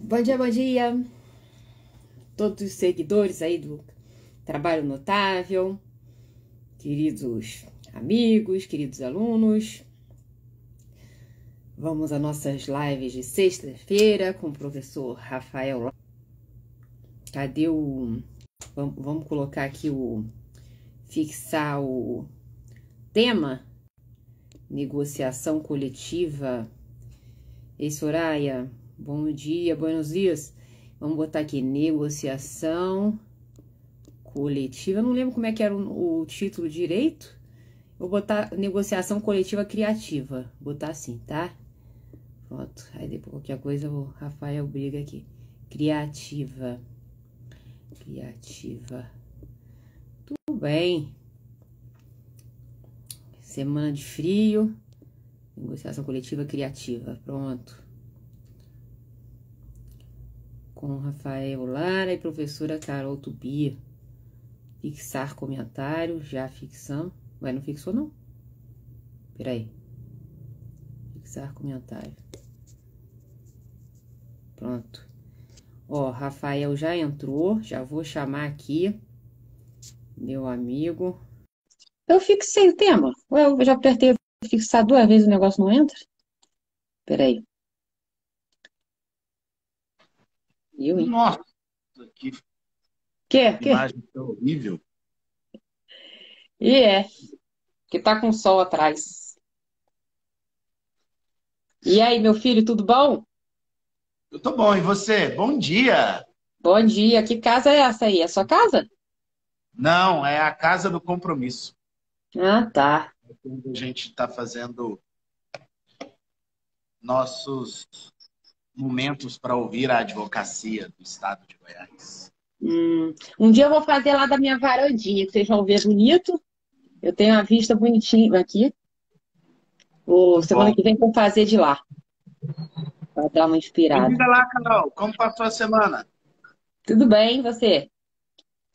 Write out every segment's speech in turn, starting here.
bom dia, todos os seguidores aí do Trabalho Notável, queridos amigos, queridos alunos. Vamos às nossas lives de sexta-feira com o professor Rafael. Cadê o... Vamos colocar aqui fixar o tema, negociação coletiva. Ei, Soraya, bom dia, buenos dias. Vamos botar aqui, negociação coletiva. Eu não lembro como é que era o título direito. Vou botar negociação coletiva criativa. Vou botar assim, tá? Pronto. Aí depois qualquer coisa o Rafael briga aqui. Criativa. Criativa. Tudo bem. Semana de frio. Negociação coletiva criativa. Pronto. Com Rafael Lara e professora Carol Tubia. Fixar comentário. Já fixamos. Ué, não fixou não? Peraí. Fixar comentário. Pronto. Ó, Rafael já entrou. Já vou chamar aqui. Meu amigo. Eu fixei o tema. Ué, eu já apertei fixar 2 vezes, o negócio não entra? Peraí. Eu, hein? Nossa, que Que? imagem horrível. E que tá com sol atrás. E aí, meu filho, tudo bom? Eu tô bom, e você? Bom dia! Bom dia. Que casa é essa aí? É sua casa? Não, é a Casa do Compromisso. Ah, tá. Quando a gente está fazendo nossos momentos para ouvir a advocacia do Estado de Goiás. Um dia eu vou fazer lá da minha varandinha, que vocês vão ver bonito. Eu tenho uma vista bonitinha aqui. Semana Bom, que vem vou fazer de lá, para dar uma me inspirada. diga lá, Carol, como passou a semana? Tudo bem, e você?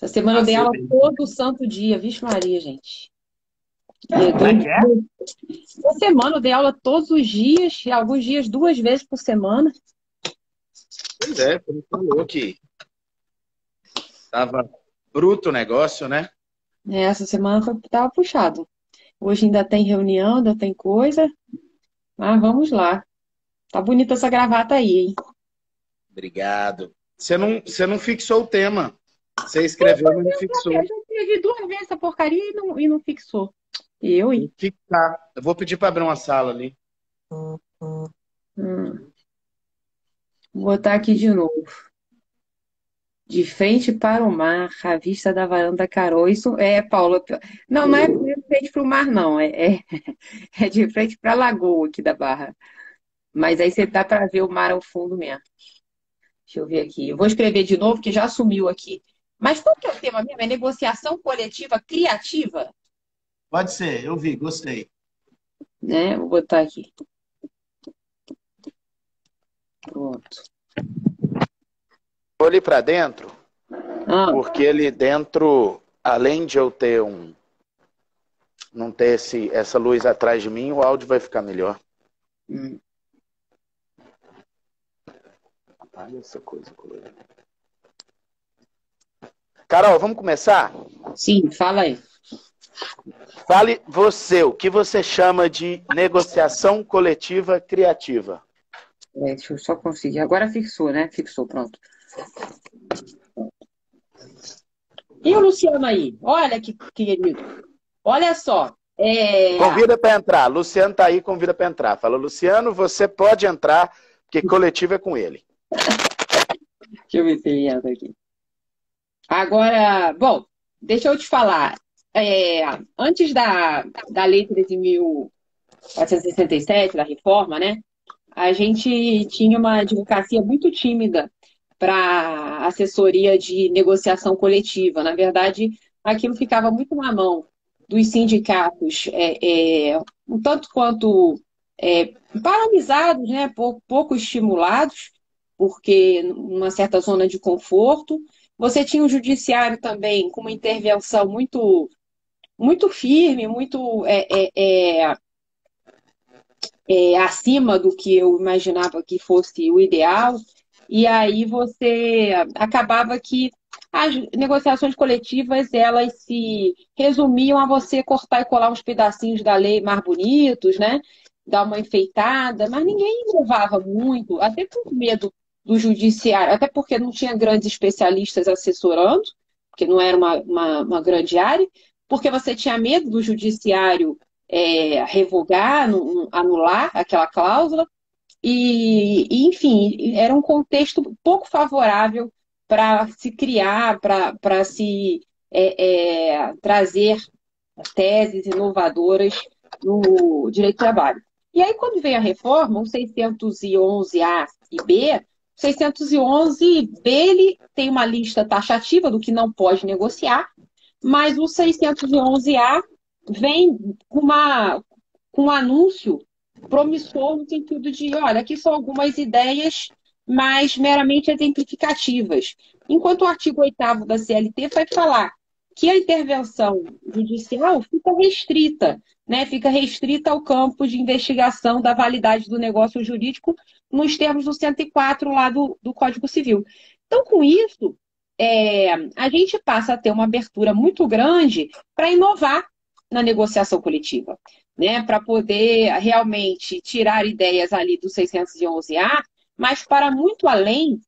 Essa semana eu dei Passei aula bem. todo santo dia. Vixe Maria, gente. Como é que é? Essa semana eu dei aula todos os dias, e alguns dias 2 vezes por semana. Pois é, você me falou que estava bruto o negócio, né? Essa semana tava puxado. Hoje ainda tem reunião, ainda tem coisa. Mas vamos lá. Tá bonita essa gravata aí, hein? Obrigado. Você não fixou o tema. Você escreveu, mas não Eu fixou. já escrevi 2 vezes essa porcaria e não fixou. Eu, hein? Fixar. Eu vou pedir para abrir uma sala ali. Hum. Vou botar aqui de novo. De frente para o mar, a vista da varanda Carol. Isso é, Paula. Não, não é de frente para o mar, não. É de frente para a lagoa aqui da Barra. Mas aí você dá para ver o mar ao fundo mesmo. Deixa eu ver aqui. Eu vou escrever de novo, que já sumiu aqui. Mas qual que é o tema mesmo? É negociação coletiva criativa, Pode ser, eu vi, gostei. né? Vou botar aqui. Pronto. Vou ali para dentro, Ah, porque ali dentro, além de eu ter não ter essa luz atrás de mim, o áudio vai ficar melhor. hum. Olha essa coisa colorida. Carol, vamos começar? Sim, fala aí. Fale você, o que você chama de negociação coletiva criativa? Deixa eu só conseguir. Agora fixou, né? Fixou, pronto. E o Luciano aí? Olha que querido. Olha só. Convida para entrar. Luciano tá aí, convida para entrar. Fala, Luciano, você pode entrar, porque coletivo é com ele. Deixa eu ver se ele entra aqui. Agora, bom, deixa eu te falar. Antes da Lei 13.467, da reforma, né? A gente tinha uma advocacia muito tímida para assessoria de negociação coletiva. Na verdade, aquilo ficava muito na mão dos sindicatos, um tanto quanto paralisados, né? Pouco estimulados, porque numa certa zona de conforto. Você tinha o judiciário também com uma intervenção muito, muito firme, muito acima do que eu imaginava que fosse o ideal. e aí você acabava que as negociações coletivas, elas se resumiam a você cortar e colar uns pedacinhos da lei mais bonitos, né? Dar uma enfeitada, mas ninguém inovava muito, até por medo do judiciário, até porque não tinha grandes especialistas assessorando, porque não era uma grande área, porque você tinha medo do judiciário revogar, anular aquela cláusula, enfim, era um contexto pouco favorável para se criar, para se trazer teses inovadoras no direito do trabalho. E aí, quando veio a reforma, o 611A e B, o 611B ele tem uma lista taxativa do que não pode negociar, mas o 611A vem com um anúncio promissor no sentido de, olha, aqui são algumas ideias mais meramente exemplificativas. Enquanto o artigo 8º da CLT vai falar que a intervenção judicial fica restrita, né? Fica restrita ao campo de investigação da validade do negócio jurídico nos termos do 104 lá do Código Civil. Então, com isso, a gente passa a ter uma abertura muito grande para inovar na negociação coletiva, né? Para poder realmente tirar ideias ali do 611A, mas para muito além,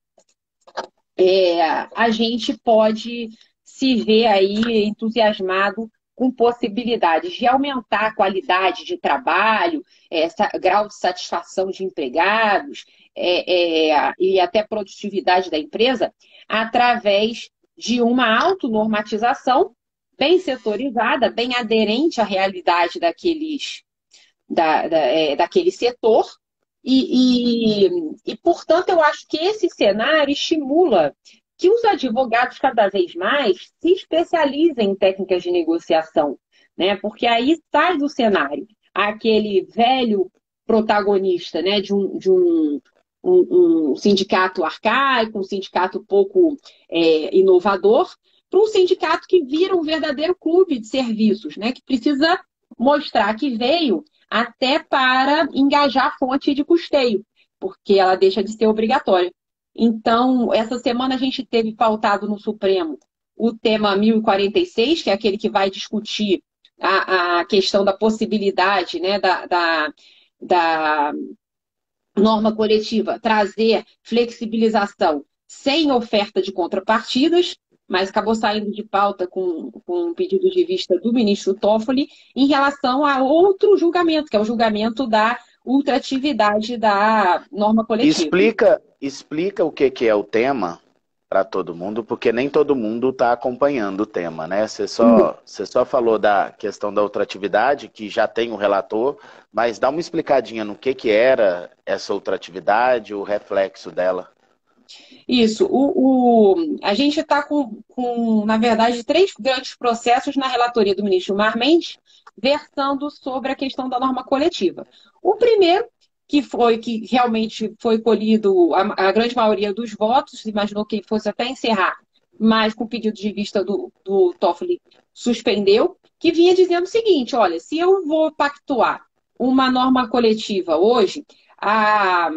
a gente pode se ver aí entusiasmado com possibilidades de aumentar a qualidade de trabalho, grau de satisfação de empregados e até produtividade da empresa, através de uma autonormatização bem setorizada, bem aderente à realidade daquele setor. Portanto, eu acho que esse cenário estimula que os advogados cada vez mais se especializem em técnicas de negociação, né? Porque aí sai do cenário aquele velho protagonista, né, de um sindicato arcaico, um sindicato pouco inovador, para um sindicato que vira um verdadeiro clube de serviços, né, que precisa mostrar que veio até para engajar a fonte de custeio, porque ela deixa de ser obrigatória. Então, essa semana a gente teve pautado no Supremo o tema 1046, que é aquele que vai discutir a questão da possibilidade, né, da norma coletiva trazer flexibilização sem oferta de contrapartidas, mas acabou saindo de pauta com um pedido de vista do ministro Toffoli em relação a outro julgamento, que é o julgamento da ultratividade da norma coletiva. Explica o que é o tema para todo mundo, porque nem todo mundo está acompanhando o tema, né? Você só falou da questão da ultratividade, que já tem o relator, mas dá uma explicadinha no que era essa ultratividade, o reflexo dela. Isso. A gente está na verdade, 3 grandes processos na relatoria do ministro Gilmar Mendes, versando sobre a questão da norma coletiva. O primeiro, que realmente foi colhido a grande maioria dos votos, imaginou que fosse até encerrar, mas com o pedido de vista do Toffoli suspendeu, que vinha dizendo o seguinte, olha, se eu vou pactuar uma norma coletiva hoje, a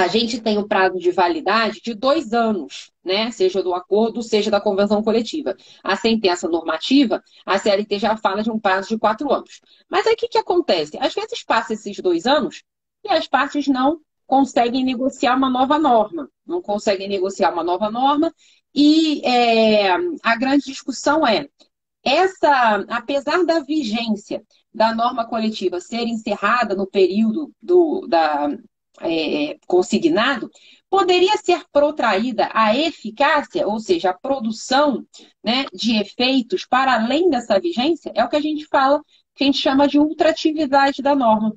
gente tem um prazo de validade de 2 anos, né? Seja do acordo, seja da convenção coletiva. A sentença normativa, a CLT já fala de um prazo de 4 anos. Mas aí o que acontece? Às vezes passa esses 2 anos e as partes não conseguem negociar uma nova norma. Não conseguem negociar uma nova norma e a grande discussão apesar da vigência da norma coletiva ser encerrada no período consignado, poderia ser protraída a eficácia, ou seja, a produção, né, de efeitos para além dessa vigência, é o que a gente fala, que a gente chama de ultratividade da norma.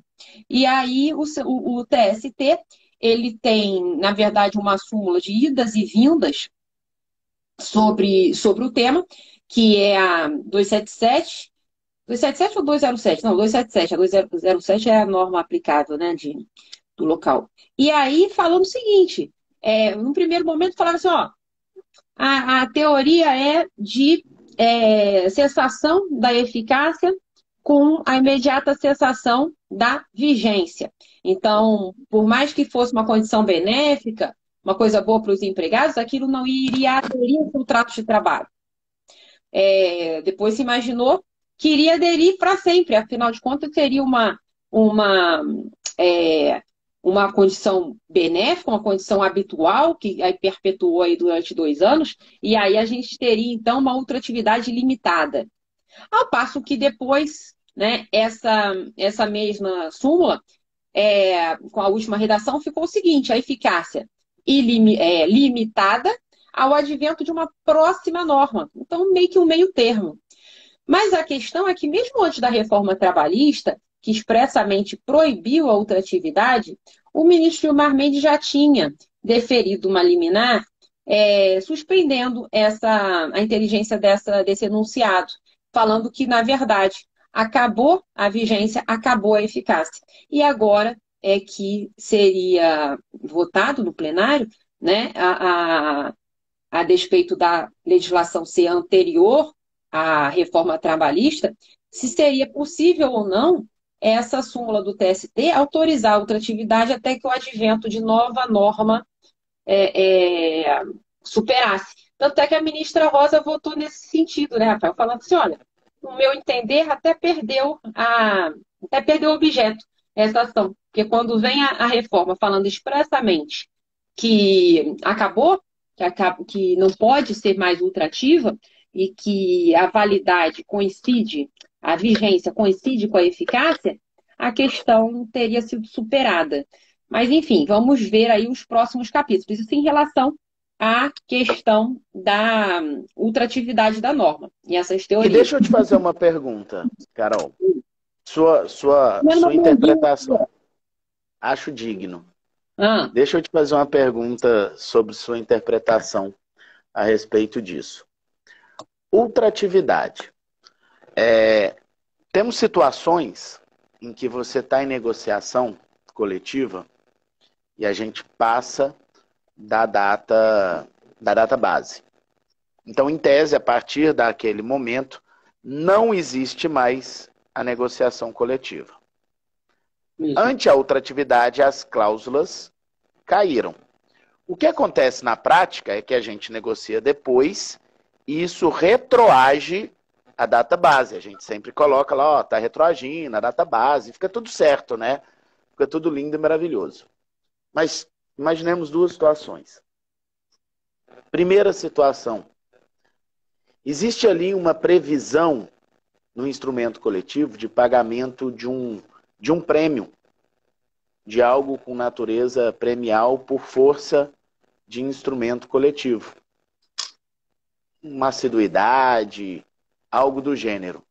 E aí o TST, ele tem, na verdade, uma súmula de idas e vindas sobre o tema, que é a 277. 277 ou 207? Não, 277. A 207 é a norma aplicável, né, do local. E aí, falando o seguinte, no primeiro momento falava assim, ó, a teoria é de cessação da eficácia com a imediata cessação da vigência. Então, por mais que fosse uma condição benéfica, uma coisa boa para os empregados, aquilo não iria aderir ao contrato de trabalho. Depois se imaginou que iria aderir para sempre, afinal de contas seria uma, uma condição benéfica, uma condição habitual, que aí perpetuou aí durante 2 anos, e aí a gente teria então uma ultratividade limitada. Ao passo que depois, né, essa mesma súmula, com a última redação, ficou o seguinte: a eficácia limitada ao advento de uma próxima norma. Então, meio que um meio termo. Mas a questão é que, mesmo antes da reforma trabalhista, que expressamente proibiu a ultratividade, o ministro Gilmar Mendes já tinha deferido uma liminar suspendendo a inteligência desse enunciado, falando que, na verdade, acabou a vigência, acabou a eficácia. E agora é que seria votado no plenário, né, a despeito da legislação ser anterior à reforma trabalhista, se seria possível ou não essa súmula do TST autorizar a ultratividade até que o advento de nova norma superasse. Tanto é que a ministra Rosa votou nesse sentido, né, Rafael? Falando assim, olha, no meu entender, até perdeu o objeto essa ação. Porque quando vem a reforma falando expressamente que acabou, que não pode ser mais ultrativa e que a validade coincide, a vigência coincide com a eficácia, a questão teria sido superada. Mas, enfim, vamos ver aí os próximos capítulos. Isso em relação à questão da ultratividade da norma e essas E teorias. deixa eu te fazer uma pergunta, Carol. Sua Não, interpretação. Acho digno. Ah, Deixa eu te fazer uma pergunta sobre sua interpretação a respeito disso. Ultratividade. Temos situações em que você está em negociação coletiva e a gente passa da data base. Então, em tese, a partir daquele momento, não existe mais a negociação coletiva. isso. Ante a ultratividade, as cláusulas caíram. O que acontece na prática é que a gente negocia depois e isso retroage a data base. A gente sempre coloca lá, ó, tá retroagindo a data base, fica tudo certo, né? Fica tudo lindo e maravilhoso. Mas imaginemos duas situações. Primeira situação. Existe ali uma previsão no instrumento coletivo de pagamento de um prêmio, de algo com natureza premial por força de instrumento coletivo. Uma assiduidade, algo do gênero.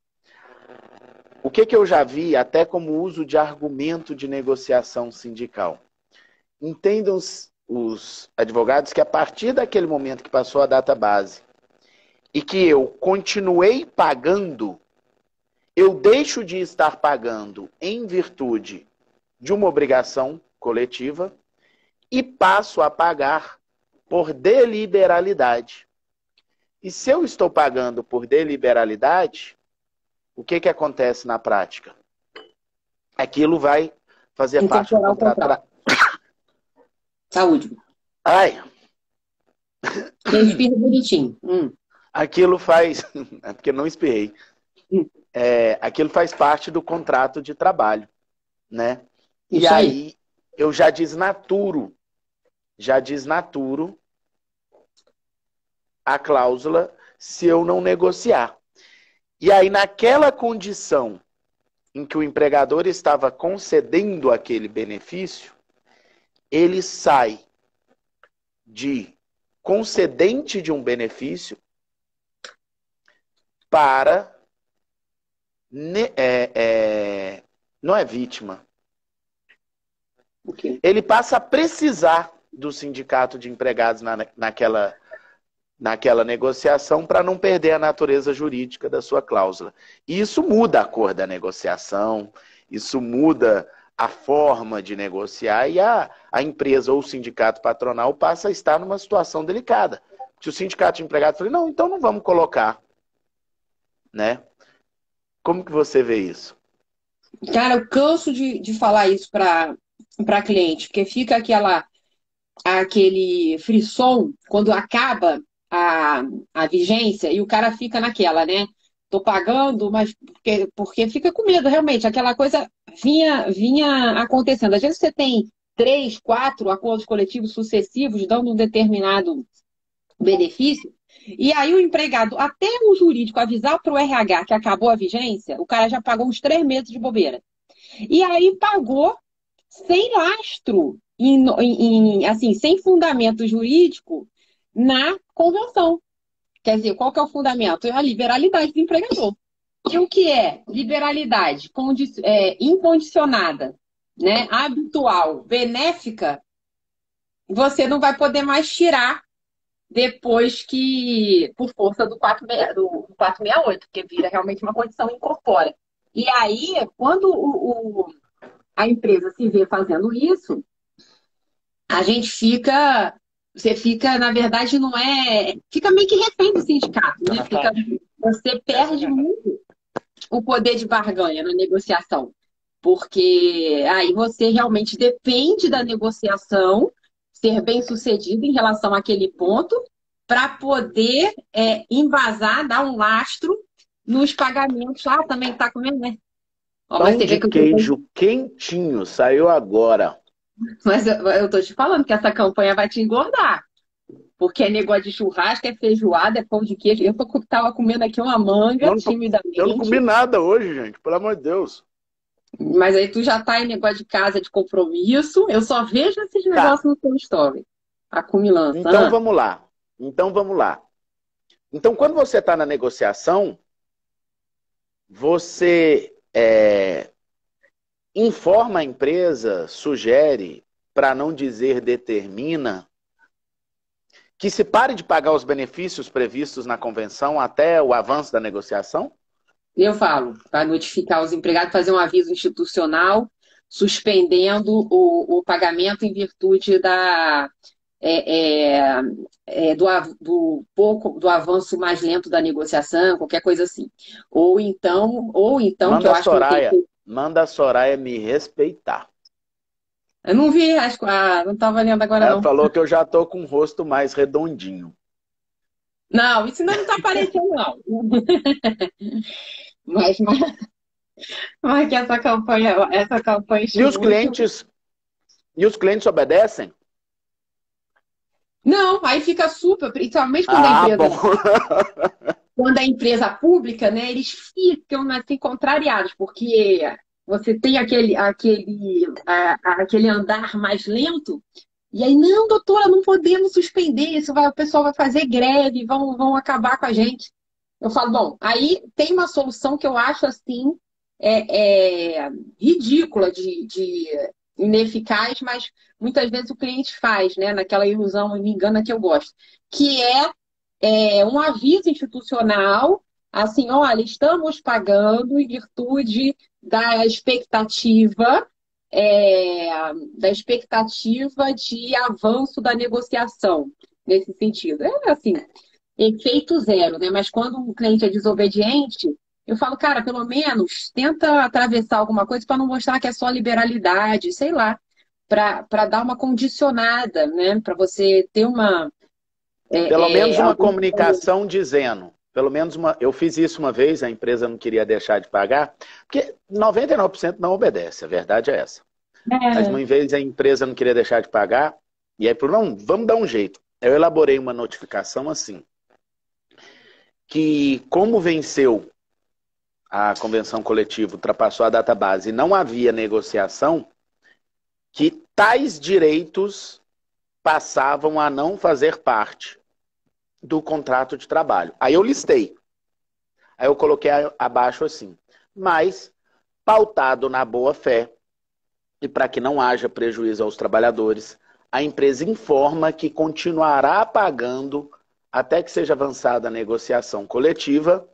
O que eu já vi até como uso de argumento de negociação sindical? Entendam os advogados que a partir daquele momento que passou a data base e que eu continuei pagando, eu deixo de estar pagando em virtude de uma obrigação coletiva e passo a pagar por deliberalidade. E se eu estou pagando por deliberalidade, o que acontece na prática? Aquilo vai fazer parte do contrato. Saúde. Ai! Respira bonitinho. Aquilo faz... É porque não espirrei. Aquilo faz parte do contrato de trabalho, né? Isso e aí eu já desnaturo a cláusula se eu não negociar. E aí, naquela condição em que o empregador estava concedendo aquele benefício, ele sai de concedente de um benefício para... não é vítima. Okay. Ele passa a precisar do sindicato de empregados naquela negociação para não perder a natureza jurídica da sua cláusula. E isso muda a cor da negociação, isso muda a forma de negociar e a empresa ou o sindicato patronal passa a estar numa situação delicada. Se o sindicato de empregados fala, não, então não vamos colocar, né? Como que você vê isso? Cara, eu canso de falar isso para cliente, porque fica aquela aquele frisson quando acaba a vigência e o cara fica naquela, né? Tô pagando, mas porque fica com medo, realmente. Aquela coisa vinha acontecendo. Às vezes você tem 3, 4 acordos coletivos sucessivos dando um determinado benefício, e aí o empregado, até o jurídico avisar para o RH que acabou a vigência, o cara já pagou uns 3 meses de bobeira. E aí pagou sem lastro, assim, sem fundamento jurídico na convenção. Quer dizer, qual que é o fundamento? É a liberalidade do empregador. E o que é liberalidade incondicionada, né, habitual, benéfica, você não vai poder mais tirar depois que, por força do 468, porque vira realmente uma condição incorpórea. E aí, quando a empresa se vê fazendo isso, a gente você fica, na verdade, não é, fica meio que refém do sindicato, né? Você perde muito o poder de barganha na negociação, porque aí você realmente depende da negociação ser bem sucedida em relação àquele ponto para poder embasar, dar um lastro nos pagamentos. Ah, também está comendo, né? Ó, mas Pão você vê de que queijo quentinho, saiu agora. Mas eu tô te falando que essa campanha vai te engordar. Porque é negócio de churrasco, é feijoada, é pão de queijo. Tava comendo aqui uma manga, Eu não comi timidamente. nada hoje, gente, pelo amor de Deus. Mas aí tu já tá em negócio de casa, de compromisso. Eu só vejo esses Tá, negócios no teu story. Acumulança. então vamos lá. Então vamos lá. Então, quando você está na negociação, você informa a empresa, sugere, para não dizer determina, que se pare de pagar os benefícios previstos na convenção até o avanço da negociação? Eu falo, para notificar os empregados, fazer um aviso institucional, suspendendo o pagamento em virtude é, é, do avanço mais lento da negociação, qualquer coisa assim. Ou então que eu acho que não tem. Manda a Soraya me respeitar. Eu não vi, acho que não estava lendo agora, Ela não. falou que eu já tô com o rosto mais redondinho. Não, isso ainda não está aparecendo, não. Mas que essa campanha E os estimula. clientes obedecem? Não, aí fica super, principalmente Ah, bom. quando a empresa pública, né, eles ficam assim contrariados, porque você tem aquele andar mais lento, e aí, não, doutora, não podemos suspender isso, o pessoal vai fazer greve, vão acabar com a gente. Eu falo, bom, aí tem uma solução que eu acho assim ridícula de ineficaz, mas muitas vezes o cliente faz, né, naquela ilusão, me engana que eu gosto, que é um aviso institucional, assim, olha, estamos pagando em virtude da expectativa, é, da expectativa de avanço da negociação, nesse sentido. É assim, efeito zero, né? Mas quando o cliente é desobediente, eu falo, cara, pelo menos tenta atravessar alguma coisa para não mostrar que é só liberalidade, sei lá, para dar uma condicionada, né? Para você ter Pelo menos uma algum. comunicação dizendo. Pelo menos eu fiz isso uma vez, a empresa não queria deixar de pagar, porque 99% não obedece, a verdade é essa. Mas uma vez a empresa não queria deixar de pagar, e aí falou, não, vamos dar um jeito. Eu elaborei uma notificação assim, que como venceu a convenção coletiva, ultrapassou a data base e não havia negociação, que tais direitos passavam a não fazer parte do contrato de trabalho. Aí eu listei. Aí eu coloquei abaixo assim. Mas, pautado na boa-fé, e para que não haja prejuízo aos trabalhadores, a empresa informa que continuará pagando até que seja avançada a negociação coletiva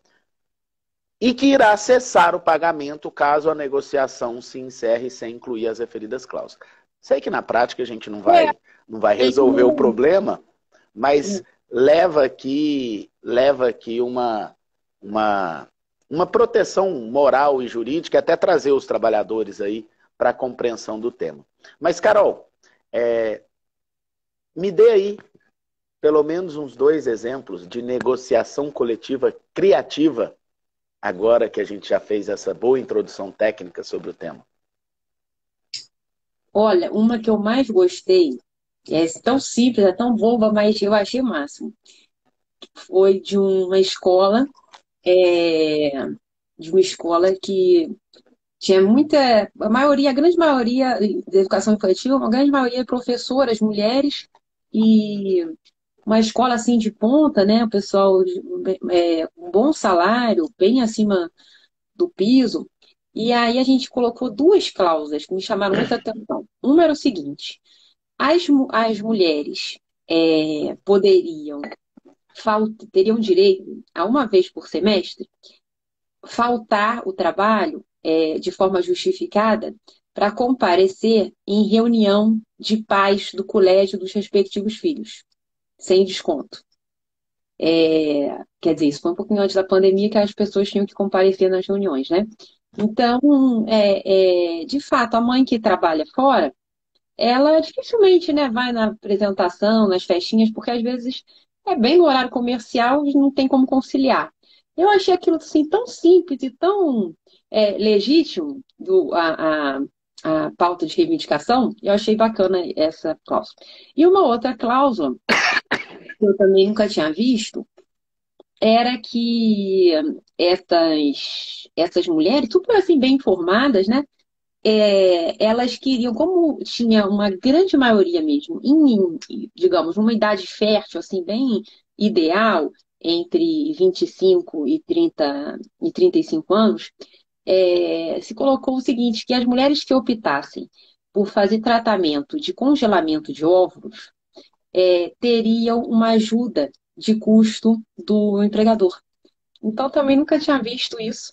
e que irá cessar o pagamento caso a negociação se encerre sem incluir as referidas cláusulas. Sei que na prática a gente não vai resolver o problema, mas leva aqui uma proteção moral e jurídica, até trazer os trabalhadores aí para a compreensão do tema. Mas, Carol, me dê aí pelo menos uns 2 exemplos de negociação coletiva criativa, agora que a gente já fez essa boa introdução técnica sobre o tema. Olha, uma que eu mais gostei, é tão simples, é tão boba, mas eu achei o máximo. Foi é, de uma escola que tinha muita, a grande maioria da educação infantil, uma grande maioria de professoras, mulheres, e uma escola assim de ponta, né? O pessoal com bom salário, bem acima do piso. E aí a gente colocou 2 cláusulas que me chamaram muita atenção. Uma era o seguinte: as mulheres poderiam, teriam direito a uma vez por semestre faltar o trabalho de forma justificada para comparecer em reunião de pais do colégio dos respectivos filhos, sem desconto. Quer dizer, isso foi um pouquinho antes da pandemia, que as pessoas tinham que comparecer nas reuniões, né? Então, de fato, a mãe que trabalha fora, ela dificilmente, né, vai na apresentação, nas festinhas, porque às vezes é bem no horário comercial e não tem como conciliar. Eu achei aquilo assim tão simples e tão legítimo a pauta de reivindicação, eu achei bacana essa cláusula. E uma outra cláusula que eu também nunca tinha visto era que essas mulheres, super assim bem informadas, né? Elas queriam, como tinha uma grande maioria mesmo, digamos, uma idade fértil, assim, bem ideal, entre 25 e 35 anos, se colocou o seguinte, que as mulheres que optassem por fazer tratamento de congelamento de óvulos teriam uma ajuda de custo do empregador. Então, também nunca tinha visto isso.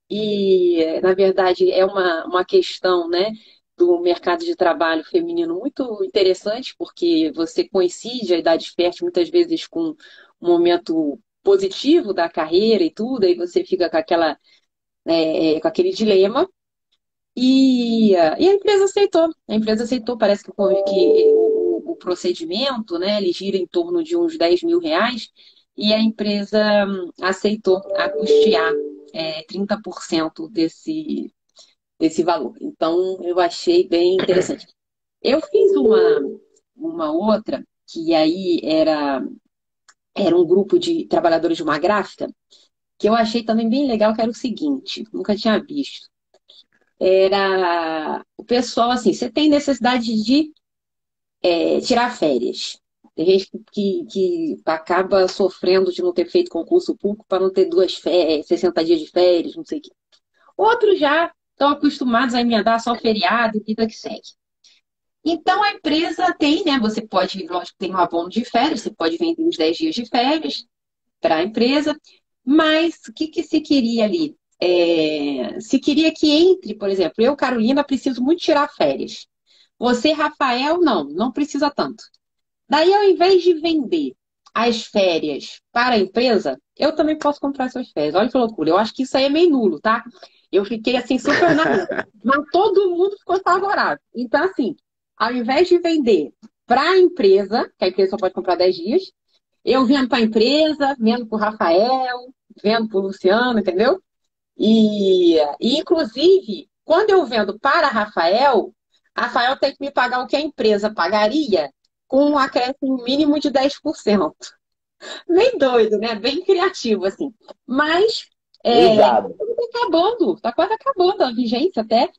E, na verdade, é uma questão, né, do mercado de trabalho feminino muito interessante, porque você coincide a idade fértil muitas vezes com um momento positivo da carreira e tudo, aí você fica com aquele dilema. E a empresa aceitou. A empresa aceitou, parece que o procedimento, né, ele gira em torno de uns 10 mil reais, e a empresa aceitou a custear 30% desse valor. Então, eu achei bem interessante. Eu fiz uma outra, que aí era um grupo de trabalhadores de uma gráfica, que eu achei também bem legal, que era o seguinte, nunca tinha visto. Era o pessoal assim, você tem necessidade de tirar férias. Tem gente que acaba sofrendo de não ter feito concurso público para não ter 60 dias de férias, não sei o quê. Outros já estão acostumados a emendar só feriado e vida que segue. Então a empresa tem, né? Você pode, lógico, tem um abono de férias, você pode vender os 10 dias de férias para a empresa, mas o que se queria ali? Se queria que entre, por exemplo, eu, Carolina, preciso muito tirar férias. Você, Rafael, não precisa tanto. Daí, ao invés de vender as férias para a empresa, eu também posso comprar essas férias. Olha que loucura. Eu acho que isso aí é meio nulo, tá? Eu fiquei assim super na rua. Mas todo mundo ficou favorável. Então, assim, ao invés de vender para a empresa, que a empresa só pode comprar 10 dias, eu vendo para a empresa, vendo para o Rafael, vendo para o Luciano, entendeu? Inclusive, quando eu vendo para Rafael tem que me pagar o que a empresa pagaria com um acréscimo mínimo de 10%. Bem doido, né? Bem criativo, assim. Mas tá quase acabando a vigência até.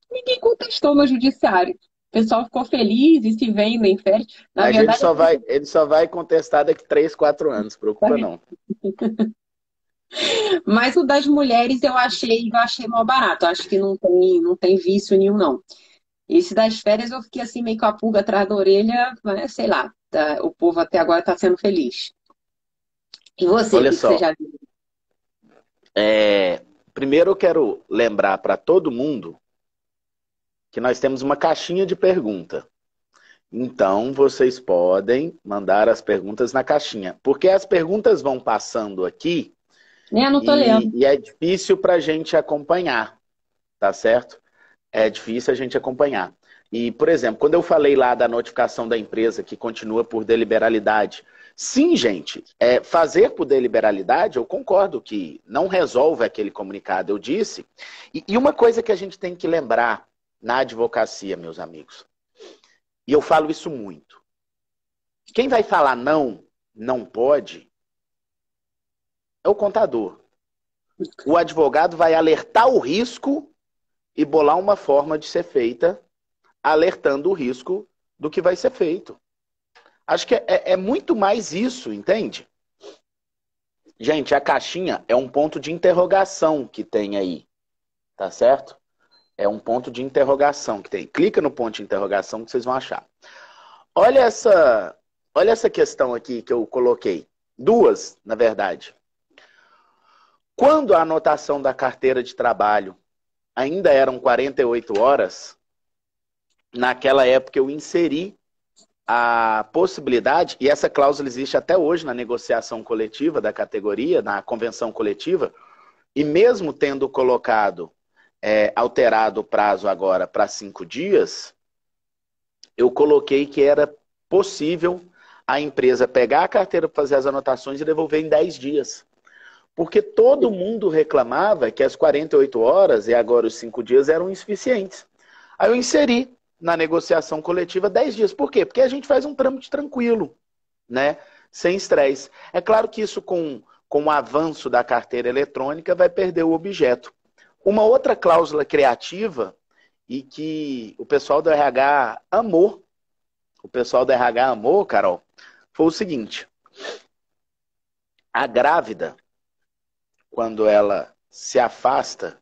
Ninguém contestou no judiciário. O pessoal ficou feliz e se vendo em férias. Na Mas verdade, ele só vai contestar daqui 3, 4 anos, preocupa não. mas o das mulheres eu achei mal barato. Acho que não tem vício nenhum, não. Esse das férias eu fiquei assim meio com a pulga atrás da orelha, mas sei lá, o povo até agora está sendo feliz. E você, o Olha que você só, já viu? primeiro eu quero lembrar para todo mundo que nós temos uma caixinha de pergunta. Então, vocês podem mandar as perguntas na caixinha. Porque as perguntas vão passando aqui Não tô lendo. e é difícil para a gente acompanhar, tá certo? É difícil a gente acompanhar. E, por exemplo, quando eu falei lá da notificação da empresa que continua por deliberalidade, sim, gente, fazer por deliberalidade, eu concordo que não resolve aquele comunicado, eu disse. E uma coisa que a gente tem que lembrar na advocacia, meus amigos, e eu falo isso muito, quem vai falar não, não pode, é o contador. O advogado vai alertar o risco e bolar uma forma de ser feita, alertando o risco do que vai ser feito. Acho que é muito mais isso, entende? Gente, a caixinha é um ponto de interrogação que tem aí, tá certo? É um ponto de interrogação que tem. Clica no ponto de interrogação que vocês vão achar. Olha essa questão aqui que eu coloquei. Duas, na verdade. Quando a anotação da carteira de trabalho ainda eram 48 horas, naquela época eu inseri a possibilidade, e essa cláusula existe até hoje na negociação coletiva da categoria, na convenção coletiva, e mesmo tendo colocado, alterado o prazo agora para 5 dias, eu coloquei que era possível a empresa pegar a carteira para fazer as anotações e devolver em 10 dias. Porque todo mundo reclamava que as 48 horas e agora os 5 dias eram insuficientes. Aí eu inseri na negociação coletiva 10 dias. Por quê? Porque a gente faz um trâmite tranquilo, né? Sem estresse. É claro que isso com o avanço da carteira eletrônica vai perder o objeto. Uma outra cláusula criativa e que o pessoal do RH amou, Carol, foi o seguinte. A grávida, quando ela se afasta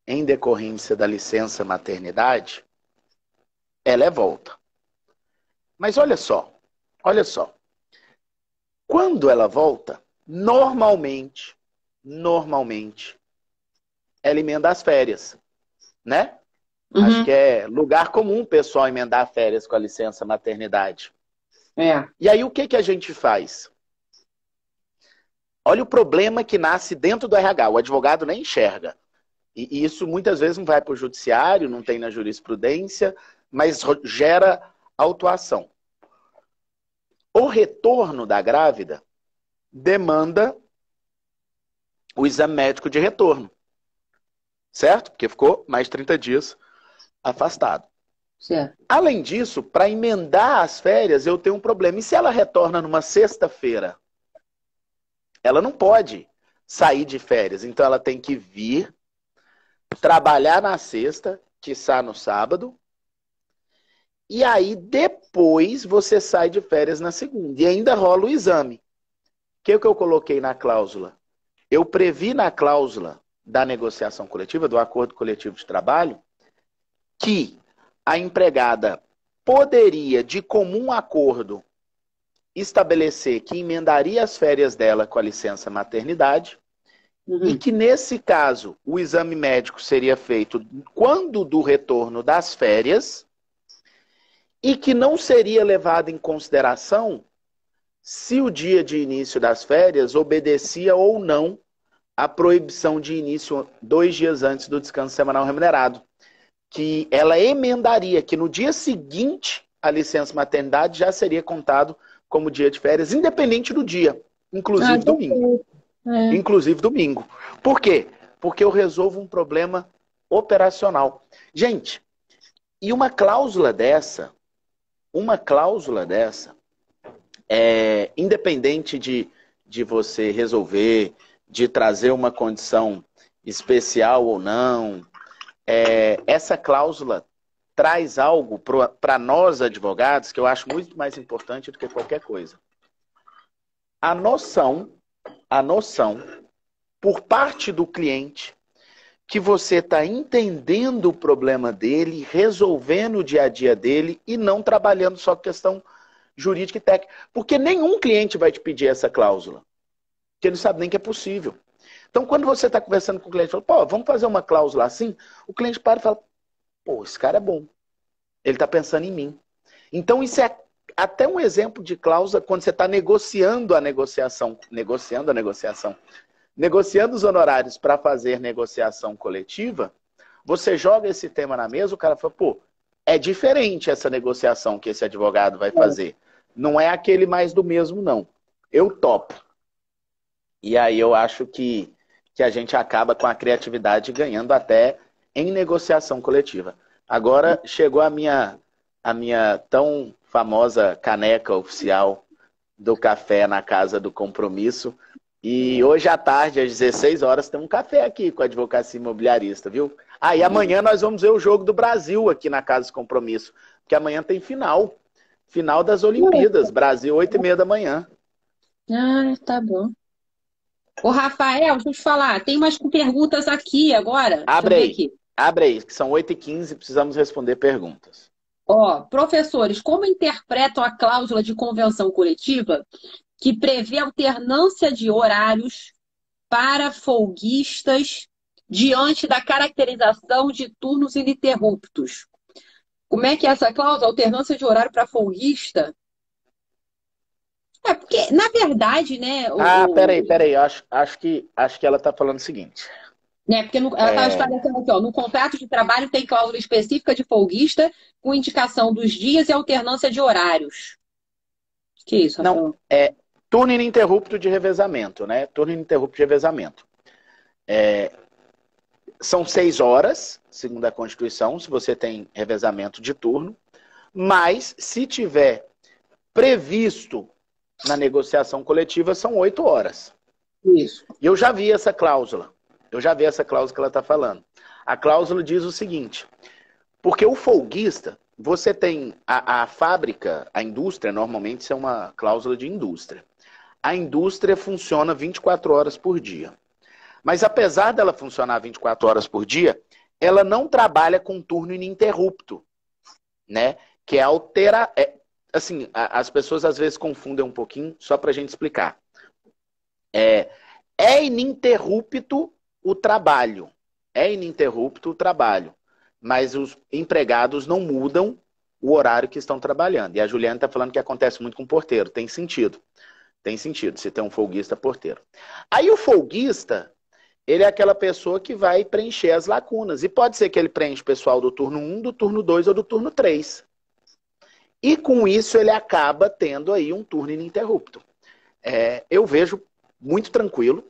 em decorrência da licença maternidade, ela volta. Mas olha só. Quando ela volta, normalmente, ela emenda as férias, né? Uhum. Acho que é lugar comum o pessoal emendar férias com a licença maternidade. E aí o que a gente faz? Olha o problema que nasce dentro do RH. O advogado nem enxerga. E isso muitas vezes não vai para o judiciário, não tem na jurisprudência, mas gera autuação. O retorno da grávida demanda o exame médico de retorno. Certo? Porque ficou mais 30 dias afastado. Certo. Além disso, para emendar as férias, eu tenho um problema. E se ela retorna numa sexta-feira? Ela não pode sair de férias. Então ela tem que vir, trabalhar na sexta, quiçá no sábado, e aí depois você sai de férias na segunda. E ainda rola o exame. O que eu coloquei na cláusula? Eu previ na cláusula da negociação coletiva, do acordo coletivo de trabalho, que a empregada poderia, de comum acordo, estabelecer que emendaria as férias dela com a licença maternidade, e que, nesse caso, o exame médico seria feito quando do retorno das férias e que não seria levado em consideração se o dia de início das férias obedecia ou não à proibição de início 2 dias antes do descanso semanal remunerado. Que ela emendaria que no dia seguinte a licença maternidade já seria contado como dia de férias, independente do dia, inclusive domingo. Inclusive domingo. Por quê? Porque eu resolvo um problema operacional. Gente, e uma cláusula dessa, independente de você resolver, de trazer uma condição especial ou não, essa cláusula traz algo para nós advogados que eu acho muito mais importante do que qualquer coisa. A noção por parte do cliente que você está entendendo o problema dele, resolvendo o dia a dia dele e não trabalhando só questão jurídica e técnica. Porque nenhum cliente vai te pedir essa cláusula, porque ele não sabe nem que é possível. Então, quando você está conversando com o cliente, fala, pô, vamos fazer uma cláusula assim, o cliente para e fala, pô, esse cara é bom. Ele está pensando em mim. Então, isso é até um exemplo de cláusula quando você está negociando os honorários para fazer negociação coletiva, você joga esse tema na mesa, o cara fala, pô, é diferente essa negociação que esse advogado vai fazer. Não é aquele mais do mesmo, não. Eu topo. E aí eu acho que a gente acaba com a criatividade ganhando até em negociação coletiva. Agora chegou a minha tão famosa caneca oficial do café na Casa do Compromisso. E hoje à tarde, às 16 horas, tem um café aqui com a Advocacia Imobiliarista, viu? E amanhã nós vamos ver o Jogo do Brasil aqui na Casa do Compromisso. Porque amanhã tem final. Final das Olimpíadas. Brasil, 8h30 da manhã. Tá bom. Ô, Rafael, deixa eu te falar. Tem umas perguntas aqui agora. Abre aí, que são 8h15, precisamos responder perguntas. Professores, como interpretam a cláusula de convenção coletiva que prevê alternância de horários para folguistas diante da caracterização de turnos ininterruptos? Como é que é essa cláusula? Alternância de horário para folguista? Porque, na verdade, né... Peraí. Acho que ela está falando o seguinte. Porque ela estava esclarecendo aqui, no contrato de trabalho tem cláusula específica de folguista com indicação dos dias e alternância de horários. Que isso, Rafael? Não, turno ininterrupto de revezamento, né? Turno ininterrupto de revezamento. São 6 horas, segundo a Constituição, se você tem revezamento de turno, mas se tiver previsto na negociação coletiva, são 8 horas. Isso. E eu já vi essa cláusula. que ela está falando. A cláusula diz o seguinte, porque o folguista, você tem a fábrica, a indústria, normalmente isso é uma cláusula de indústria. A indústria funciona 24 horas por dia. Mas apesar dela funcionar 24 horas por dia, ela não trabalha com turno ininterrupto, né? Que é alterar... assim, as pessoas às vezes confundem um pouquinho, só para a gente explicar. É ininterrupto o trabalho. Mas os empregados não mudam o horário que estão trabalhando. E a Juliana está falando que acontece muito com o porteiro. Tem sentido. Se tem um folguista porteiro. Aí o folguista, ele é aquela pessoa que vai preencher as lacunas. E pode ser que ele preencha o pessoal do turno 1, do turno 2 ou do turno 3. E com isso ele acaba tendo aí um turno ininterrupto. Eu vejo muito tranquilo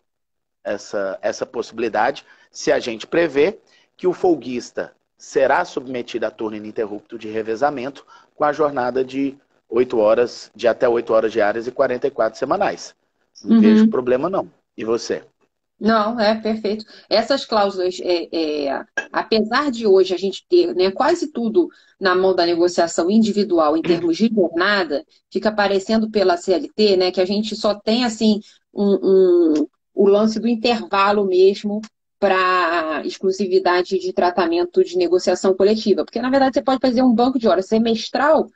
essa possibilidade, se a gente prevê que o folguista será submetido a turno ininterrupto de revezamento com a jornada de 8 horas, de até 8 horas diárias e 44 semanais. Não vejo problema não. E você? Não, perfeito. Essas cláusulas, apesar de hoje a gente ter, né, quase tudo na mão da negociação individual em termos de jornada, fica parecendo pela CLT, né, que a gente só tem assim o lance do intervalo mesmo para exclusividade de tratamento de negociação coletiva. Porque, na verdade, você pode fazer um banco de horas semestral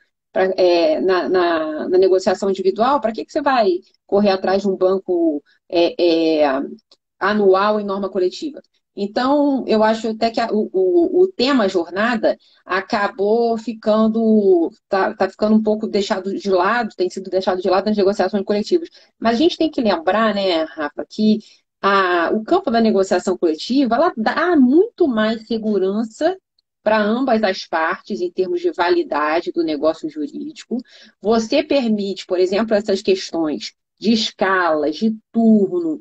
na negociação individual. Para que você vai correr atrás de um banco anual em norma coletiva? Então, eu acho até que o tema jornada acabou ficando, tá ficando um pouco deixado de lado, tem sido deixado de lado nas negociações coletivas. Mas a gente tem que lembrar, né, Rafa, que o campo da negociação coletiva, ela dá muito mais segurança para ambas as partes em termos de validade do negócio jurídico. Você permite, por exemplo, essas questões de escalas, de turno,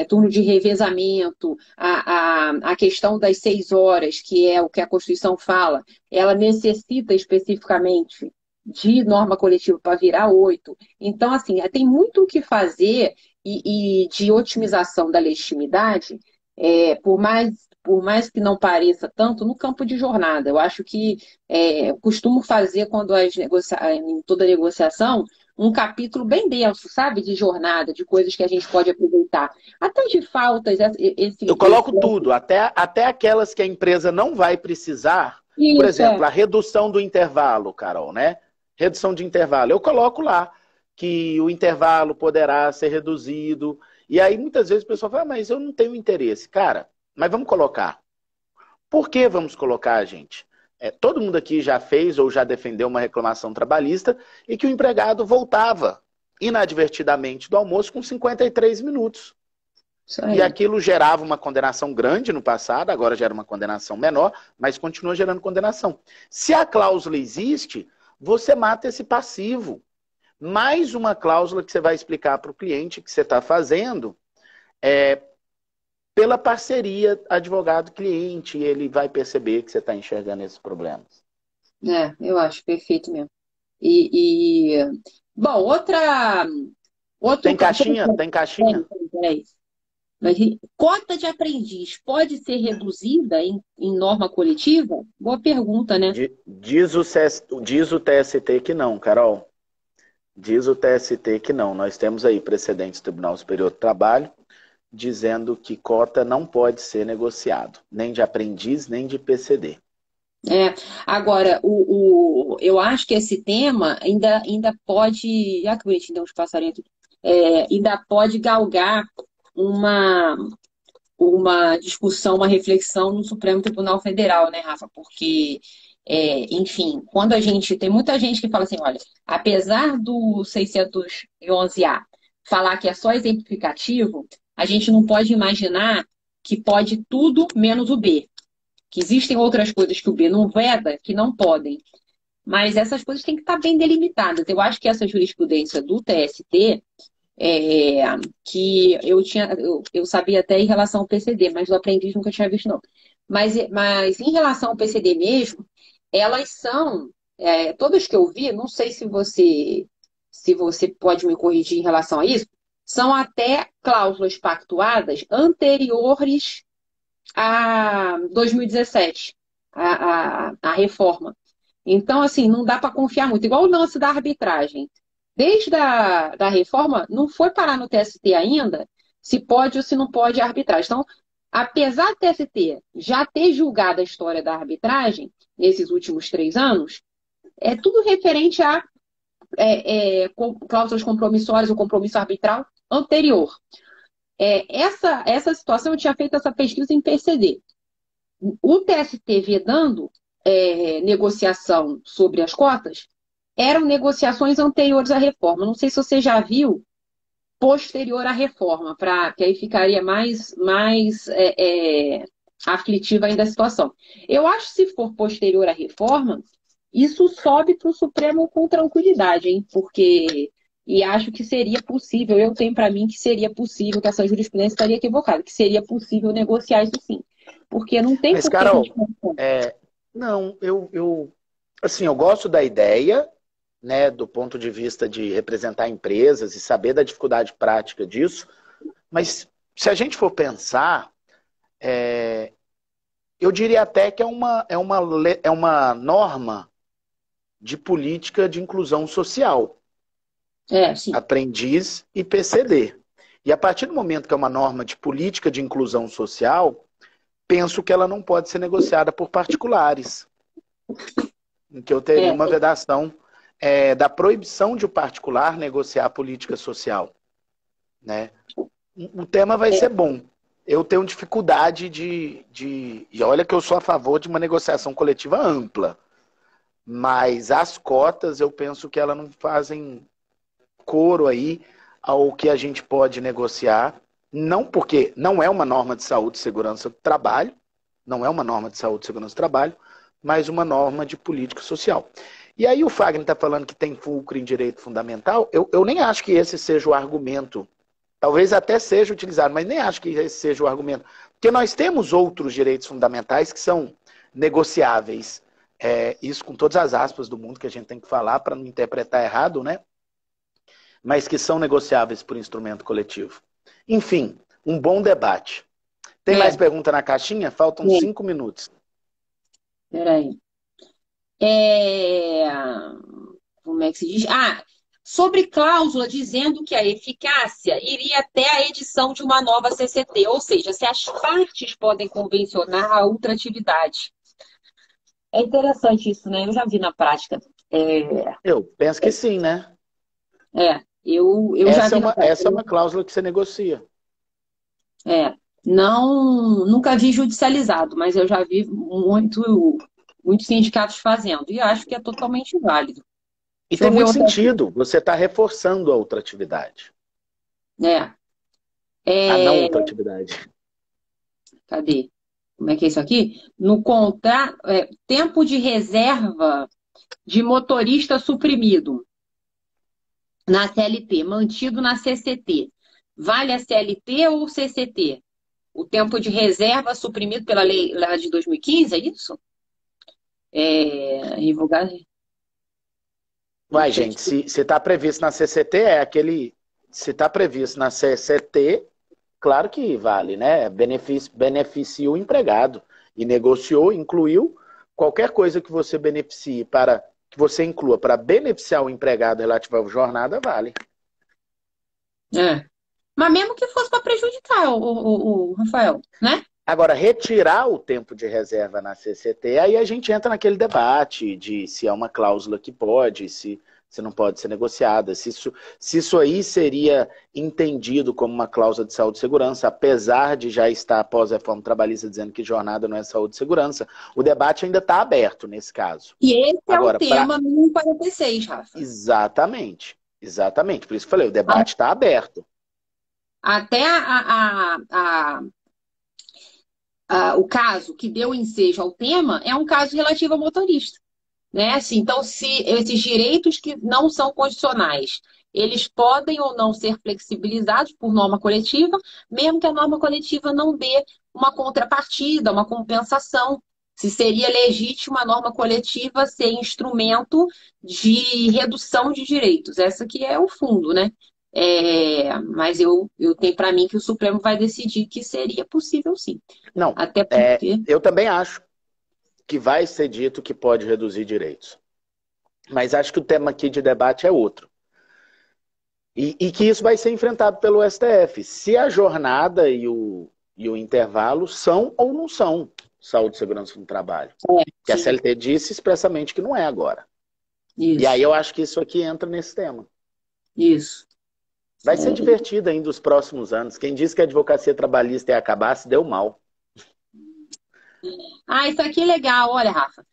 turno de revezamento, a questão das 6 horas, que é o que a Constituição fala, ela necessita especificamente de norma coletiva para virar 8. Então, assim, tem muito o que fazer e de otimização da legitimidade, por mais que não pareça tanto, no campo de jornada. Eu acho que costumo fazer, em toda negociação, um capítulo bem denso, sabe? De jornada, de coisas que a gente pode aproveitar. Até de faltas. Eu coloco tudo, até aquelas que a empresa não vai precisar. Isso, por exemplo, a redução do intervalo, Carol, né? Redução de intervalo. Eu coloco lá que o intervalo poderá ser reduzido. E aí, muitas vezes, o pessoal fala, mas eu não tenho interesse. Cara, mas vamos colocar. Por que vamos colocar, gente? Todo mundo aqui já fez ou já defendeu uma reclamação trabalhista e que o empregado voltava inadvertidamente do almoço com 53 minutos. Isso E aí. aquilo gerava uma condenação grande no passado, agora gera uma condenação menor, mas continua gerando condenação. Se a cláusula existe, você mata esse passivo. Mais uma cláusula que você vai explicar para o cliente que você está fazendo pela parceria advogado-cliente, ele vai perceber que você está enxergando esses problemas. Eu acho perfeito mesmo. Bom, outro Tem caso. caixinha? Tem caixinha? Peraí. Mas cota de aprendiz pode ser reduzida em norma coletiva? Boa pergunta, né? Diz o TST que não, Carol. Diz o TST que não. Nós temos aí precedentes do Tribunal Superior do Trabalho dizendo que cota não pode ser negociado, nem de aprendiz, nem de PCD. Agora, eu acho que esse tema ainda pode. Já que o bonitinho deu uns passarinhos aqui, ainda pode galgar uma discussão, uma reflexão no Supremo Tribunal Federal, né, Rafa? Porque, enfim, quando a gente. Tem muita gente que fala assim: olha, apesar do 611-A falar que é só exemplificativo, a gente não pode imaginar que pode tudo menos o B. Que existem outras coisas que o B não veda que não podem. Mas essas coisas têm que estar bem delimitadas. Eu acho que essa jurisprudência do TST, que eu sabia até em relação ao PCD, mas o aprendiz nunca tinha visto, não. Mas em relação ao PCD mesmo, elas são, todas que eu vi, não sei se você pode me corrigir em relação a isso, são até cláusulas pactuadas anteriores a 2017, a reforma. Então, assim, não dá para confiar muito. Igual o lance da arbitragem. Desde da reforma, não foi parar no TST ainda se pode ou se não pode a arbitragem. Então, apesar do TST já ter julgado a história da arbitragem nesses últimos 3 anos, é tudo referente a cláusulas compromissórias ou compromisso arbitral anterior. Essa situação, eu tinha feito essa pesquisa em PCD. O TST vedando negociação sobre as cotas eram negociações anteriores à reforma. Não sei se você já viu posterior à reforma, que aí ficaria mais aflitiva ainda a situação. Eu acho que se for posterior à reforma, isso sobe para o Supremo com tranquilidade, hein? E acho que seria possível, eu tenho para mim que seria possível, que essa jurisprudência estaria equivocada, que seria possível negociar isso sim. Porque não tem Mas, por que a Carol, gente... não, assim, eu gosto da ideia, né, do ponto de vista de representar empresas e saber da dificuldade prática disso, mas se a gente for pensar, eu diria até que é uma norma de política de inclusão social. Sim. Aprendiz e PCD. E a partir do momento que é uma norma de política de inclusão social, penso que ela não pode ser negociada por particulares. Em que eu teria uma vedação da proibição de o particular negociar a política social. Né? O tema vai ser bom. Eu tenho dificuldade E olha que eu sou a favor de uma negociação coletiva ampla. Mas as cotas, eu penso que elas não fazem coro aí ao que a gente pode negociar. Não porque não é uma norma de saúde e segurança do trabalho, não é uma norma de saúde e segurança do trabalho, mas uma norma de política social. E aí o Fagner está falando que tem fulcro em direito fundamental, eu nem acho que esse seja o argumento. Talvez até seja utilizado, mas nem acho que esse seja o argumento. Porque nós temos outros direitos fundamentais que são negociáveis. Isso com todas as aspas do mundo que a gente tem que falar para não interpretar errado, né? Mas que são negociáveis por instrumento coletivo. Enfim, um bom debate. Tem mais pergunta na caixinha? Faltam 5 minutos. Peraí. Como é que se diz? Sobre cláusula dizendo que a eficácia iria até a edição de uma nova CCT, ou seja, se as partes podem convencionar a ultratividade. É interessante isso, né? Eu já vi na prática. Eu penso que sim, né? Eu já vi. Essa é uma cláusula que você negocia. Nunca vi judicializado, mas eu já vi muitos sindicatos fazendo. E acho que é totalmente válido. E tem muito sentido. Você está reforçando a ultratividade. A não É, ultratividade. cadê? Como é que é isso aqui? No contrato, tempo de reserva de motorista suprimido na CLT, mantido na CCT. Vale a CLT ou CCT? O tempo de reserva suprimido pela lei lá de 2015, é isso? Revogado. Vai, gente, se está previsto na CCT, é aquele. Se está previsto na CCT, claro que vale, né? Beneficia o empregado. E negociou, incluiu qualquer coisa que você beneficie para. Que você inclua para beneficiar o empregado relativo à jornada, vale. É. Mas mesmo que fosse para prejudicar o Rafael, né? Agora, retirar o tempo de reserva na CCT, aí a gente entra naquele debate de se é uma cláusula que pode, se não pode ser negociada, se isso aí seria entendido como uma cláusula de saúde e segurança, apesar de já estar após a reforma trabalhista dizendo que jornada não é saúde e segurança, o debate ainda está aberto nesse caso. E esse é o Agora, tema 1046, Rafa. Exatamente, exatamente. Por isso que eu falei, o debate está aberto. Até o caso que deu ensejo ao tema é um caso relativo ao motorista. Né? Assim, então, se esses direitos que não são constitucionais, eles podem ou não ser flexibilizados por norma coletiva, mesmo que a norma coletiva não dê uma contrapartida, uma compensação. Se seria legítimo a norma coletiva ser instrumento de redução de direitos. Essa que é o fundo, né? Mas eu tenho para mim que o Supremo vai decidir que seria possível sim. Não, Até porque. eu também acho que vai ser dito que pode reduzir direitos. Mas acho que o tema aqui de debate é outro. E que isso vai ser enfrentado pelo STF. Se a jornada e o intervalo são ou não são saúde e segurança no trabalho. Que a CLT disse expressamente que não é agora. Isso. E aí eu acho que isso aqui entra nesse tema. Isso. Vai ser divertido ainda os próximos anos. Quem disse que a advocacia trabalhista ia acabar se deu mal. Isso aqui é legal. Olha, Rafa.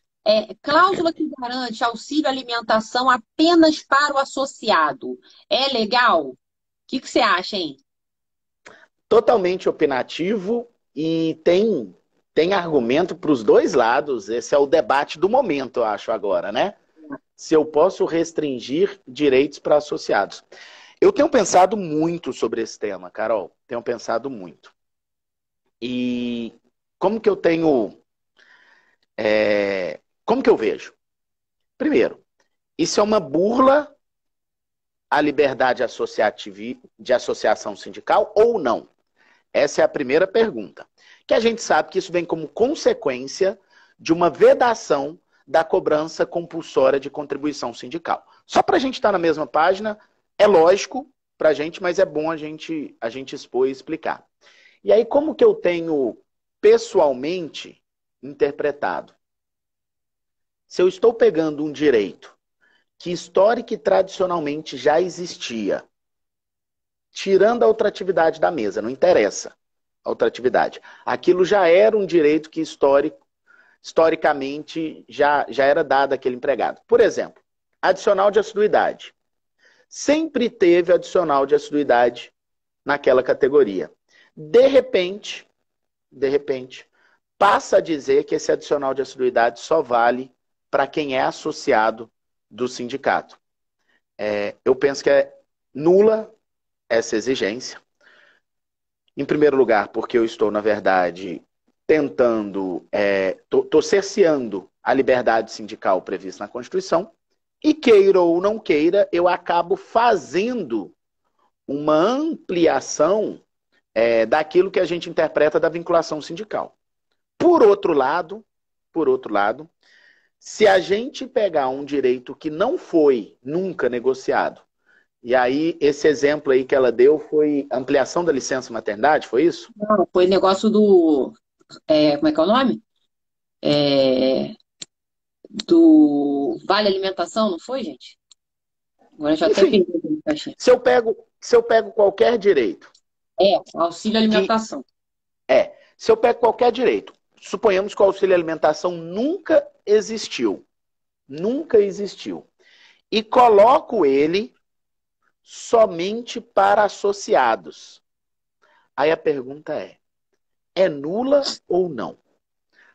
Cláusula que garante auxílio alimentação apenas para o associado. É legal? O que você acha, hein? Totalmente opinativo e tem argumento para os dois lados. Esse é o debate do momento, eu acho, agora, né? Se eu posso restringir direitos para associados. Eu tenho pensado muito sobre esse tema, Carol. Tenho pensado muito. E como que eu tenho... como que eu vejo? Primeiro, isso é uma burla à liberdade associativa, de associação sindical ou não? Essa é a primeira pergunta. Que a gente sabe que isso vem como consequência de uma vedação da cobrança compulsória de contribuição sindical. Só para a gente estar na mesma página, é lógico para a gente, mas é bom a gente expor e explicar. E aí, como que eu tenho pessoalmente interpretado? Se eu estou pegando um direito que histórica e tradicionalmente já existia, tirando a ultratividade da mesa, não interessa a ultratividade. Aquilo já era um direito que historicamente já era dado àquele empregado. Por exemplo, adicional de assiduidade. Sempre teve adicional de assiduidade naquela categoria. De repente, passa a dizer que esse adicional de assiduidade só vale para quem é associado do sindicato. Eu penso que é nula essa exigência. Em primeiro lugar, porque eu estou, na verdade, tentando, estou cerceando a liberdade sindical prevista na Constituição, e queira ou não queira, eu acabo fazendo uma ampliação daquilo que a gente interpreta da vinculação sindical. Por outro lado, se a gente pegar um direito que não foi nunca negociado, e aí esse exemplo aí que ela deu foi ampliação da licença maternidade, foi isso? Não, foi negócio do... como é que é o nome? Do Vale Alimentação, não foi, gente? Agora já até Enfim, perdi. se eu pego qualquer direito... auxílio alimentação. Se eu pego qualquer direito, suponhamos que o auxílio alimentação nunca existiu. Nunca existiu. E coloco ele somente para associados. Aí a pergunta é nula ou não?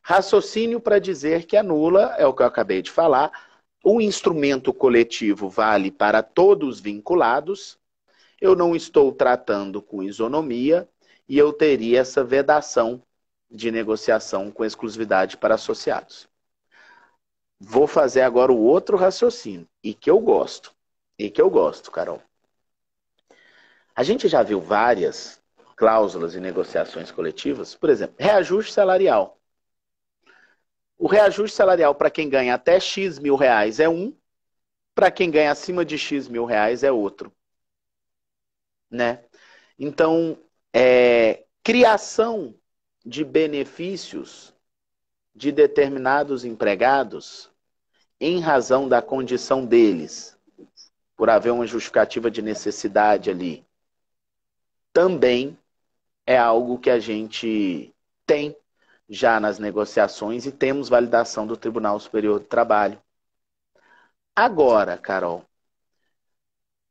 Raciocínio para dizer que é nula, é o que eu acabei de falar. O instrumento coletivo vale para todos vinculados. Eu não estou tratando com isonomia e eu teria essa vedação de negociação com exclusividade para associados. Vou fazer agora o outro raciocínio, e que eu gosto. E que eu gosto, Carol. A gente já viu várias cláusulas e negociações coletivas, por exemplo, reajuste salarial. O reajuste salarial para quem ganha até X mil reais é um, para quem ganha acima de X mil reais é outro. Né? Então, criação de benefícios de determinados empregados em razão da condição deles, por haver uma justificativa de necessidade ali, também é algo que a gente tem já nas negociações e temos validação do Tribunal Superior do Trabalho. Agora, Carol,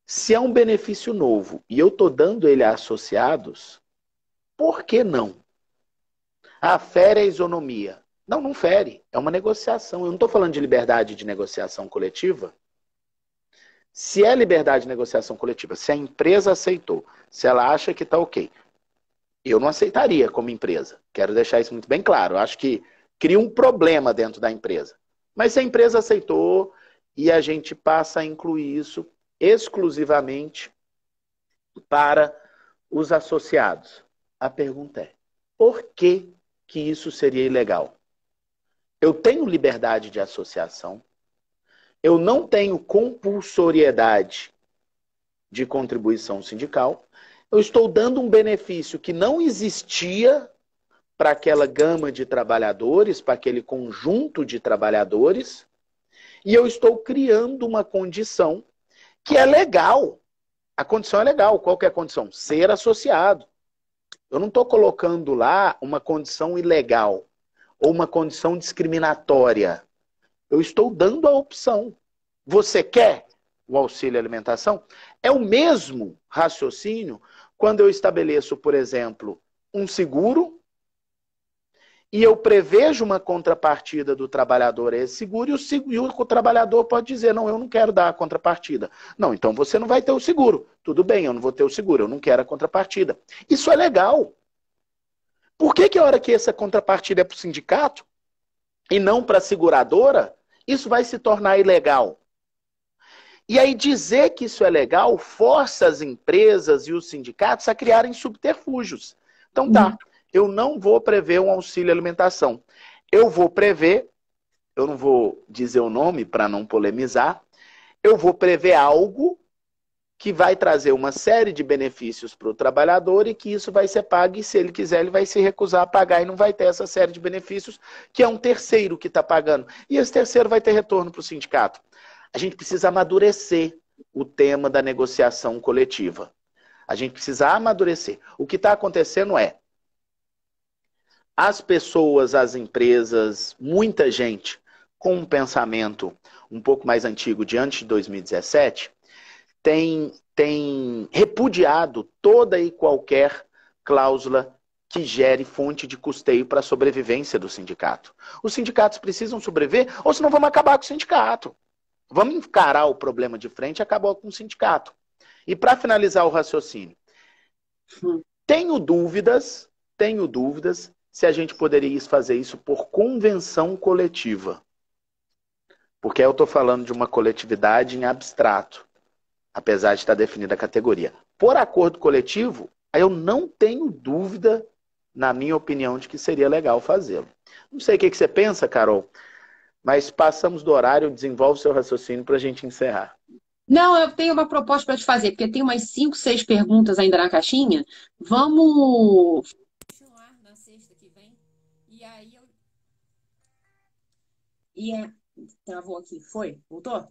se é um benefício novo e eu estou dando ele a associados, por que não? Fere a isonomia. Não, não fere. É uma negociação. Eu não estou falando de liberdade de negociação coletiva. Se é liberdade de negociação coletiva, se a empresa aceitou, se ela acha que está ok, eu não aceitaria como empresa. Quero deixar isso muito bem claro. Eu acho que cria um problema dentro da empresa. Mas se a empresa aceitou e a gente passa a incluir isso exclusivamente para os associados, a pergunta é, por que isso seria ilegal? Eu tenho liberdade de associação, eu não tenho compulsoriedade de contribuição sindical, eu estou dando um benefício que não existia para aquela gama de trabalhadores, para aquele conjunto de trabalhadores, e eu estou criando uma condição que é legal. A condição é legal. Qual que é a condição? Ser associado. Eu não estou colocando lá uma condição ilegal ou uma condição discriminatória. Eu estou dando a opção. Você quer o auxílio alimentação? É o mesmo raciocínio quando eu estabeleço, por exemplo, um seguro e eu prevejo uma contrapartida do trabalhador a esse seguro e o trabalhador pode dizer, não, eu não quero dar a contrapartida. Não, então você não vai ter o seguro. Tudo bem, eu não vou ter o seguro, eu não quero a contrapartida. Isso é legal. Por que a hora que essa contrapartida é para o sindicato e não para a seguradora, isso vai se tornar ilegal? E aí dizer que isso é legal força as empresas e os sindicatos a criarem subterfúgios. Então tá, eu não vou prever um auxílio alimentação. Eu vou prever, eu não vou dizer o nome para não polemizar, eu vou prever algo que vai trazer uma série de benefícios para o trabalhador e que isso vai ser pago e se ele quiser ele vai se recusar a pagar e não vai ter essa série de benefícios que é um terceiro que está pagando. E esse terceiro vai ter retorno para o sindicato. A gente precisa amadurecer o tema da negociação coletiva. A gente precisa amadurecer. O que está acontecendo é as pessoas, as empresas, muita gente com um pensamento um pouco mais antigo de antes de 2017 tem repudiado toda e qualquer cláusula que gere fonte de custeio para a sobrevivência do sindicato. Os sindicatos precisam sobreviver, ou senão vamos acabar com o sindicato. Vamos encarar o problema de frente e acabar com o sindicato. E para finalizar o raciocínio, tenho dúvidas se a gente poderia fazer isso por convenção coletiva. Porque eu estou falando de uma coletividade em abstrato, apesar de estar definida a categoria. Por acordo coletivo, eu não tenho dúvida, na minha opinião, de que seria legal fazê-lo. Não sei o que você pensa, Carol, mas passamos do horário, desenvolve seu raciocínio para a gente encerrar. Não, eu tenho uma proposta para te fazer, porque tem umas 5, 6 perguntas ainda na caixinha. Vamos continuar na sexta que vem. E aí eu. Travou aqui, foi? Voltou?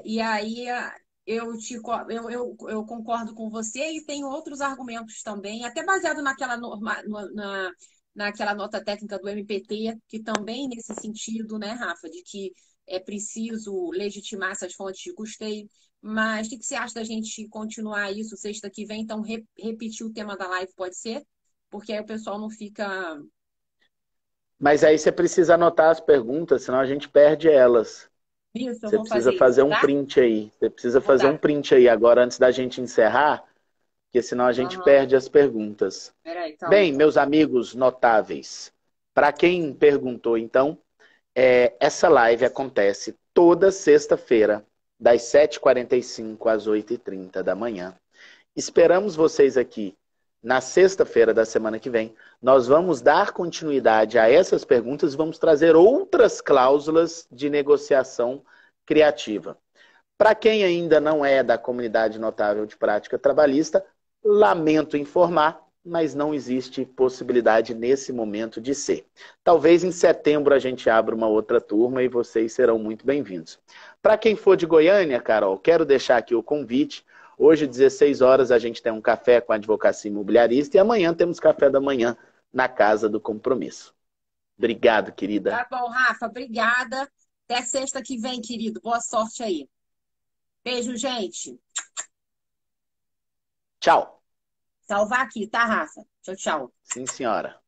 E aí eu concordo com você e tenho outros argumentos também, até baseado naquela nota técnica do MPT, que também nesse sentido, né, Rafa, de que é preciso legitimar essas fontes de custeio. Mas o que você acha da gente continuar isso sexta que vem? Então, repetir o tema da live, pode ser? Porque aí o pessoal não fica... Mas aí você precisa anotar as perguntas, senão a gente perde elas. Isso, eu Você vou precisa fazer isso, fazer um tá? print aí. Você precisa Vou fazer dar. um print aí agora antes da gente encerrar, porque senão a gente Aham. perde as perguntas. Peraí, calma Bem, então. meus amigos notáveis, para quem perguntou, então, essa live acontece toda sexta-feira, das 7h45 às 8h30 da manhã. Esperamos vocês aqui na sexta-feira da semana que vem. Nós vamos dar continuidade a essas perguntas e vamos trazer outras cláusulas de negociação criativa. Para quem ainda não é da comunidade notável de prática trabalhista, lamento informar, mas não existe possibilidade nesse momento de ser. Talvez em setembro a gente abra uma outra turma e vocês serão muito bem-vindos. Para quem for de Goiânia, Carol, quero deixar aqui o convite. Hoje, 16 horas, a gente tem um café com a advocacia imobiliarista e amanhã temos café da manhã na Casa do Compromisso. Obrigado, querida. Tá bom, Rafa, obrigada. Até sexta que vem, querido. Boa sorte aí. Beijo, gente. Tchau. Salvar aqui, tá, Rafa? Tchau, tchau. Sim, senhora.